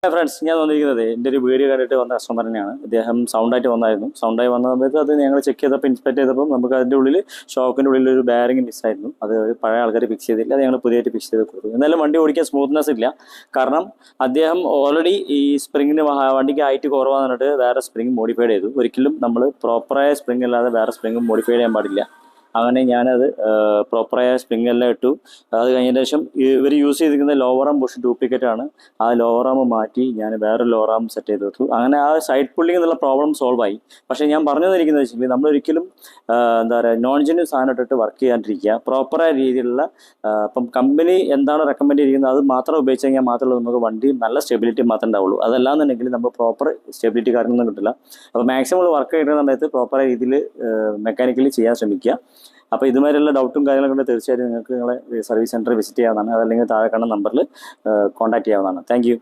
Friends, ഞാൻ വന്നിരിക്കുന്നത് എൻ്റെ ഒരു വീഡിയോ കണ്ടിട്ട് വന്ന കസ്റ്റമർ തന്നെയാണ്. അദ്ദേഹം സൗണ്ടായിട്ട് വന്നായിരുന്നു. സൗണ്ടായി വന്ന സമയത്ത് അത് ഞങ്ങൾ ചെക്ക് ചെയ്തപ്പോൾ, ഇൻസ്പെക്ട് ചെയ്തപ്പോൾ നമുക്ക് അതിൻ്റെ ഉള്ളിൽ ഷോക്കിൻ്റെ ഉള്ളിൽ ഒരു ബാരിങ് മിസ്സായിരുന്നു. അത് ഒരു പഴയ ആൾക്കാർ ഫിക്സ് ചെയ്തില്ല, അത് ഞങ്ങൾ പുതിയതായിട്ട് ഫിക്സ് ചെയ്ത് കൊടുത്തു. എന്നാലും വണ്ടി ഓടിക്കാൻ സ്മൂത്ത്നെസ് ഇല്ല. കാരണം അദ്ദേഹം ഓൾറെഡി ഈ സ്പ്രിങ്ങിന് വണ്ടിക്ക് ഹൈറ്റ് കുറവാന്ന് പറഞ്ഞിട്ട് വേറെ സ്പ്രിങ് മോഡിഫൈഡ് ചെയ്തു. ഒരിക്കലും നമ്മൾ പ്രോപ്പറായ സ്പ്രിങ് അല്ലാതെ വേറെ സ്പ്രിങ് മോഡിഫൈ ചെയ്യാൻ പാടില്ല. അങ്ങനെ ഞാനത് പ്രോപ്പറായ സ്പ്രിങ് എല്ലാം ഇട്ടു. അത് കഴിഞ്ഞതിന് ശേഷം ഇവർ യൂസ് ചെയ്തിരിക്കുന്ന ലോവർ ആം ബുഷ് ഡ്യൂപ്ലിക്കേറ്റ് ആണ്. ആ ലോവർ ആം മാറ്റി ഞാൻ വേറെ ലോവർ ആം സെറ്റ് ചെയ്ത് വെച്ചു. അങ്ങനെ ആ സൈഡ് പുള്ളിങ് എന്നുള്ള പ്രോബ്ലം സോൾവ് ആയി. പക്ഷേ ഞാൻ പറഞ്ഞു തന്നിരിക്കുന്നത് വെച്ചാൽ നമ്മളൊരിക്കലും എന്താ പറയുക, നോൺ ജെന്യൂൻ സാധനം ഇട്ടിട്ട് വർക്ക് ചെയ്യാണ്ടിരിക്കുക. പ്രോപ്പറായ രീതിയിലുള്ള ഇപ്പം കമ്പനി എന്താണോ റെക്കമെൻഡ് ചെയ്യുന്നത് അത് മാത്രം ഉപയോഗിച്ച് കഴിഞ്ഞാൽ മാത്രമേ നമുക്ക് വണ്ടി നല്ല സ്റ്റെബിലിറ്റി മാത്രമേ ഉണ്ടാവുള്ളൂ. അതല്ലാന്നുണ്ടെങ്കിൽ നമുക്ക് പ്രോപ്പർ സ്റ്റെബിലിറ്റി കാര്യങ്ങളൊന്നും കിട്ടില്ല. അപ്പോൾ മാക്സിമം വർക്ക് ചെയ്യുന്ന സമയത്ത് പ്രോപ്പറായ രീതിയിൽ മെക്കാനിക്കലി ചെയ്യാൻ ശ്രമിക്കുക. അപ്പോൾ ഇതുമാതിരിയുള്ള ഡൗട്ടും കാര്യങ്ങളൊക്കെ ഉണ്ടെങ്കിൽ തീർച്ചയായിട്ടും നിങ്ങൾക്ക് നിങ്ങളെ സർവീസ് സെൻറ്റർ വിസിറ്റ് ചെയ്യാവുന്നതാണ്. അതല്ലെങ്കിൽ താഴെ കാണുന്ന നമ്പറിൽ കോൺടാക്ട് ചെയ്യാവുന്നതാണ്. Thank you.